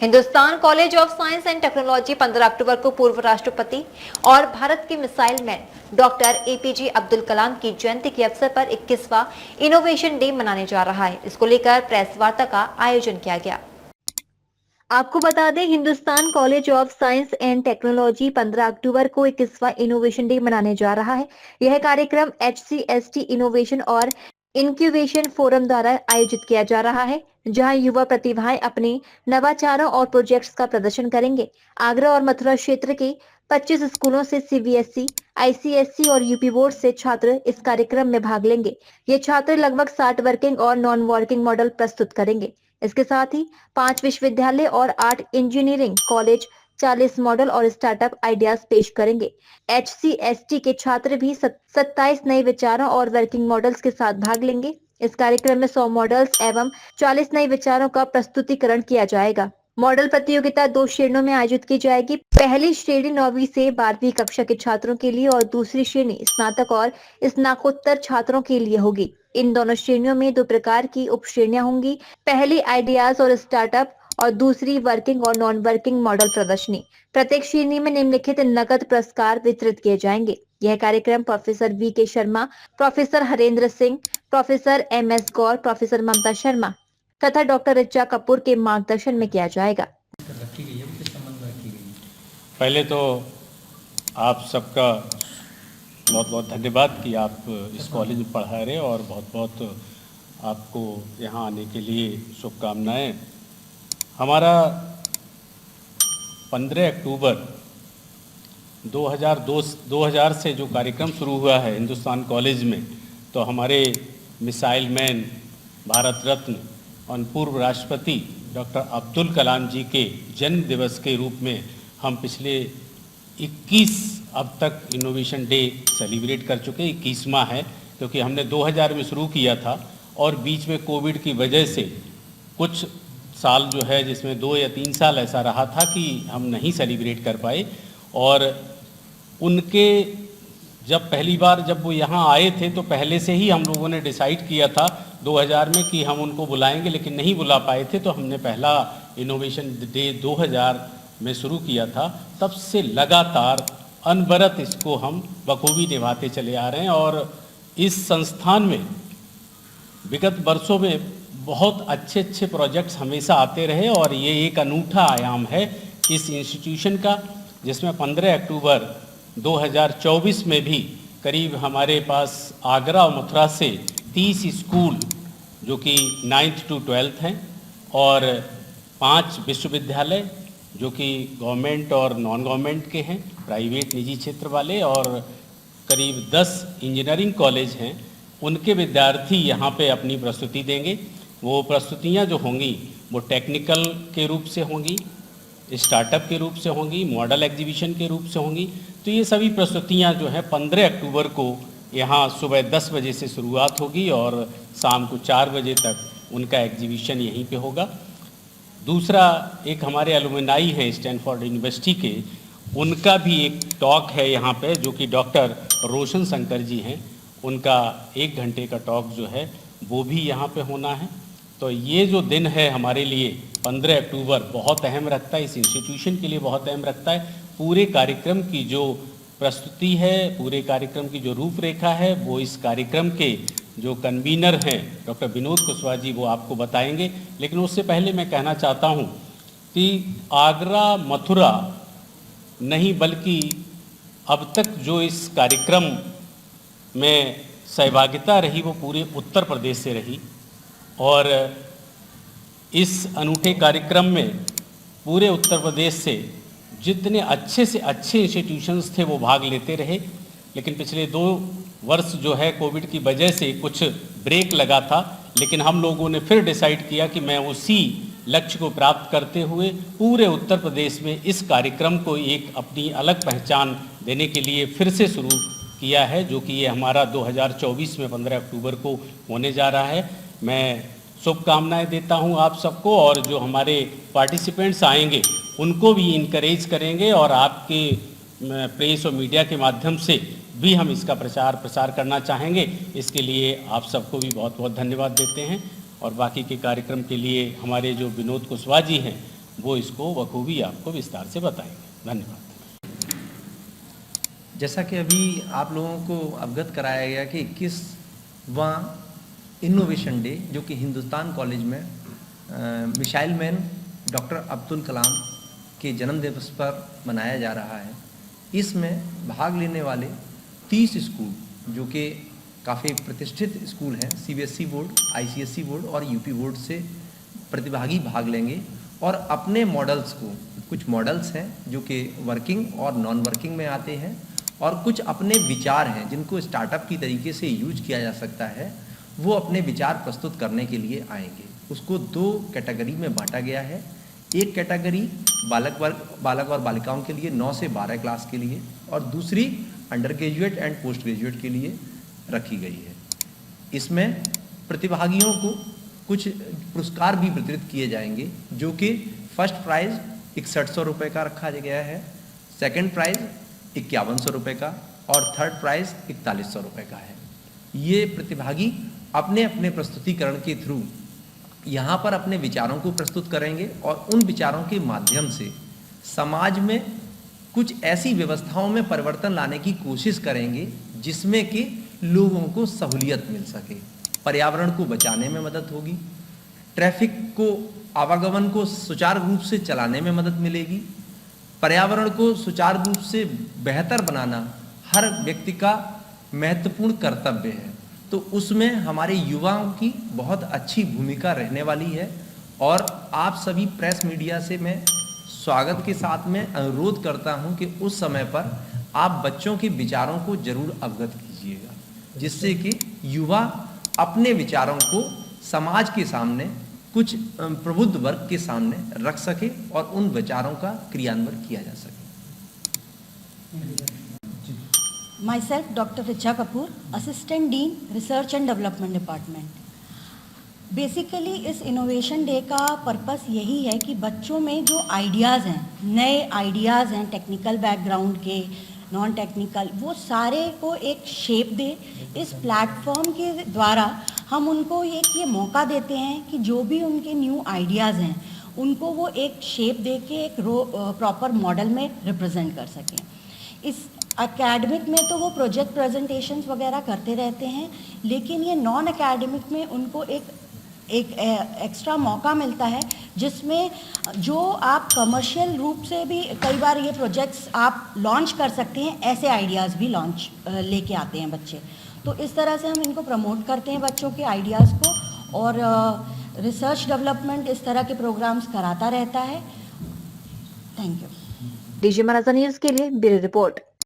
Hindustan college of science and technology 15 अक्टूबर को पूर्व राष्ट्रपति और भारत के missile man doctor APJ Abdul Kalam की जयंती के अवसर पर 21वां इनोवेशन डे मनाने जा रहा है। इसको लेकर प्रेस वार्ता का आयोजन किया गया। आपको बता दें, Hindustan college of science and technology 15 अक्टूबर को 21वां इनोवेशन डे मनाने जा रहा है। यह कार्यक्रम HCST इनोवेशन और इंक्यूबेशन फोरम द्वारा आयोजित किया जा रहा है, जहां युवा प्रतिभाएं अपने नवाचारों और प्रोजेक्ट्स का प्रदर्शन करेंगे। आगरा और मथुरा क्षेत्र के 25 स्कूलों से CBSE, ICSE और यूपी बोर्ड से छात्र इस कार्यक्रम में भाग लेंगे। ये छात्र लगभग 60 वर्किंग और नॉन वर्किंग मॉडल प्रस्तुत करेंगे। इसके साथ ही 5 विश्वविद्यालय और 8 इंजीनियरिंग कॉलेज 40 मॉडल और स्टार्टअप आइडियाज पेश करेंगे। HCST के छात्र भी 27 नए विचारों और वर्किंग मॉडल्स के साथ भाग लेंगे। इस कार्यक्रम में 100 मॉडल्स एवं 40 नए विचारों का प्रस्तुतिकरण किया जाएगा। मॉडल प्रतियोगिता 2 श्रेणियों में आयोजित की जाएगी। पहली श्रेणी 9वीं से 12वीं कक्षा के छात्रों के लिए और दूसरी श्रेणी स्नातक और स्नातकोत्तर छात्रों के लिए होगी। इन दोनों श्रेणियों में 2 प्रकार की उप श्रेणियां होंगी। पहली आइडियाज और स्टार्टअप और दूसरी वर्किंग और नॉन वर्किंग मॉडल प्रदर्शनी। प्रत्येक श्रेणी में निम्नलिखित नकद पुरस्कार वितरित किए जाएंगे। यह कार्यक्रम professor VK Sharma, professor Harendra Singh, professor MS गौर, प्रोफेसर ममता शर्मा तथा डॉक्टर ऋचा कपूर के मार्गदर्शन में किया जाएगा। पहले तो आप सबका बहुत बहुत धन्यवाद कि आप इस कॉलेज में पढ़ा रहे और बहुत बहुत आपको यहाँ आने के लिए शुभकामनाएं। हमारा 15 अक्टूबर 2000 से जो कार्यक्रम शुरू हुआ है हिंदुस्तान कॉलेज में, तो हमारे मिसाइल मैन, भारत रत्न और पूर्व राष्ट्रपति डॉक्टर अब्दुल कलाम जी के जन्म दिवस के रूप में हम पिछले 21 अब तक इनोवेशन डे सेलिब्रेट कर चुके। 21वां है, क्योंकि हमने 2000 में शुरू किया था और बीच में कोविड की वजह से कुछ साल जो है जिसमें 2 या 3 साल ऐसा रहा था कि हम नहीं सेलिब्रेट कर पाए। और उनके जब पहली बार जब वो यहाँ आए थे तो पहले से ही हम लोगों ने डिसाइड किया था 2000 में कि हम उनको बुलाएंगे, लेकिन नहीं बुला पाए थे। तो हमने पहला इनोवेशन डे 2000 में शुरू किया था। तब से लगातार अनवरत इसको हम बखूबी निभाते चले आ रहे हैं और इस संस्थान में विगत वर्षों में बहुत अच्छे अच्छे प्रोजेक्ट्स हमेशा आते रहे और ये एक अनूठा आयाम है इस इंस्टीट्यूशन का, जिसमें 15 अक्टूबर 2024 में भी करीब हमारे पास आगरा और मथुरा से 30 स्कूल जो कि 9th to 12th हैं और 5 विश्वविद्यालय जो कि गवर्नमेंट और नॉन गवर्नमेंट के हैं, प्राइवेट निजी क्षेत्र वाले, और करीब 10 इंजीनियरिंग कॉलेज हैं। उनके विद्यार्थी यहाँ पे अपनी प्रस्तुति देंगे। वो प्रस्तुतियाँ जो होंगी वो टेक्निकल के रूप से होंगी, स्टार्टअप के रूप से होंगी, मॉडल एग्जीबिशन के रूप से होंगी। तो ये सभी प्रस्तुतियाँ जो हैं 15 अक्टूबर को यहाँ सुबह 10 बजे से शुरुआत होगी और शाम को 4 बजे तक उनका एग्जीबिशन यहीं पे होगा। दूसरा, एक हमारे एलुमनाई हैं स्टैनफोर्ड यूनिवर्सिटी के, उनका भी एक टॉक है यहाँ पे जो कि डॉक्टर रोशन शंकर जी हैं। उनका 1 घंटे का टॉक जो है वो भी यहाँ पे होना है। तो ये जो दिन है हमारे लिए 15 अक्टूबर बहुत अहम रखता है, इस इंस्टीट्यूशन के लिए बहुत अहम रखता है। पूरे कार्यक्रम की जो प्रस्तुति है, पूरे कार्यक्रम की जो रूपरेखा है, वो इस कार्यक्रम के जो कन्वीनर हैं डॉक्टर विनोद कुशवाहा जी वो आपको बताएंगे। लेकिन उससे पहले मैं कहना चाहता हूँ कि आगरा मथुरा नहीं बल्कि अब तक जो इस कार्यक्रम में सहभागिता रही वो पूरे उत्तर प्रदेश से रही और इस अनूठे कार्यक्रम में पूरे उत्तर प्रदेश से जितने अच्छे से अच्छे इंस्टीट्यूशंस थे वो भाग लेते रहे। लेकिन पिछले 2 वर्ष जो है कोविड की वजह से कुछ ब्रेक लगा था, लेकिन हम लोगों ने फिर डिसाइड किया कि मैं उसी लक्ष्य को प्राप्त करते हुए पूरे उत्तर प्रदेश में इस कार्यक्रम को एक अपनी अलग पहचान देने के लिए फिर से शुरू किया है, जो कि ये हमारा 2024 में 15 अक्टूबर को होने जा रहा है। मैं शुभकामनाएं देता हूं आप सबको और जो हमारे पार्टिसिपेंट्स आएंगे उनको भी इनकरेज करेंगे और आपके प्रेस और मीडिया के माध्यम से भी हम इसका प्रसार करना चाहेंगे। इसके लिए आप सबको भी बहुत बहुत धन्यवाद देते हैं और बाकी के कार्यक्रम के लिए हमारे जो विनोद कुशवाहा जी हैं वो इसको बखूबी आपको विस्तार से बताएंगे। धन्यवाद। जैसा कि अभी आप लोगों को अवगत कराया गया कि 21वां इनोवेशन डे जो कि हिंदुस्तान कॉलेज में missile man doctor Abdul Kalam के जन्म दिवस पर मनाया जा रहा है। इसमें भाग लेने वाले 30 स्कूल जो कि काफ़ी प्रतिष्ठित स्कूल हैं, सीबीएसई बोर्ड, आईसीएसई बोर्ड और यूपी बोर्ड से प्रतिभागी भाग लेंगे और अपने मॉडल्स को, कुछ मॉडल्स हैं जो कि वर्किंग और नॉन वर्किंग में आते हैं और कुछ अपने विचार हैं जिनको स्टार्टअप की तरीके से यूज किया जा सकता है, वो अपने विचार प्रस्तुत करने के लिए आएंगे। उसको 2 कैटेगरी में बांटा गया है। एक कैटेगरी बालक और बालिकाओं के लिए 9 से 12 क्लास के लिए और दूसरी under graduate and post graduate के लिए रखी गई है। इसमें प्रतिभागियों को कुछ पुरस्कार भी वितरित किए जाएंगे जो कि फर्स्ट प्राइज़ 6100 रुपये का रखा गया है, सेकंड प्राइज़ 5100 रुपये का और थर्ड प्राइज़ 4100 रुपये का है। ये प्रतिभागी अपने अपने प्रस्तुतिकरण के थ्रू यहाँ पर अपने विचारों को प्रस्तुत करेंगे और उन विचारों के माध्यम से समाज में कुछ ऐसी व्यवस्थाओं में परिवर्तन लाने की कोशिश करेंगे जिसमें कि लोगों को सहूलियत मिल सके, पर्यावरण को बचाने में मदद होगी, ट्रैफिक को, आवागमन को सुचारू रूप से चलाने में मदद मिलेगी, पर्यावरण को सुचारू रूप से बेहतर बनाना हर व्यक्ति का महत्वपूर्ण कर्तव्य है। तो उसमें हमारे युवाओं की बहुत अच्छी भूमिका रहने वाली है और आप सभी प्रेस मीडिया से मैं स्वागत के साथ में अनुरोध करता हूं कि उस समय पर आप बच्चों के विचारों को जरूर अवगत कीजिएगा, जिससे कि युवा अपने विचारों को समाज के सामने, कुछ प्रबुद्ध वर्ग के सामने रख सके और उन विचारों का क्रियान्वयन किया जा सके। Myself, Dr. Richa Kapoor, Assistant Dean, Research and Development Department. Basically इस इनोवेशन डे का पर्पस यही है कि बच्चों में जो आइडियाज़ हैं, नए आइडियाज़ हैं, टेक्निकल बैकग्राउंड के, नॉन टेक्निकल, वो सारे को एक शेप दे। इस प्लेटफॉर्म के द्वारा हम उनको एक ये मौका देते हैं कि जो भी उनके न्यू आइडियाज़ हैं उनको वो एक शेप दे के एक प्रॉपर मॉडल में रिप्रेजेंट कर सकें। इस एकेडमिक में तो वो प्रोजेक्ट प्रेजेंटेशंस वगैरह करते रहते हैं, लेकिन ये नॉन एकेडमिक में उनको एक एक्स्ट्रा मौका मिलता है जिसमें जो आप कमर्शियल रूप से भी कई बार ये प्रोजेक्ट्स आप लॉन्च कर सकते हैं, ऐसे आइडियाज़ भी लॉन्च लेके आते हैं बच्चे। तो इस तरह से हम इनको प्रमोट करते हैं बच्चों के आइडियाज़ को और रिसर्च डेवलपमेंट इस तरह के प्रोग्राम्स कराता रहता है। Thank you. DG Maharaja news के लिए ब्यूरो रिपोर्ट।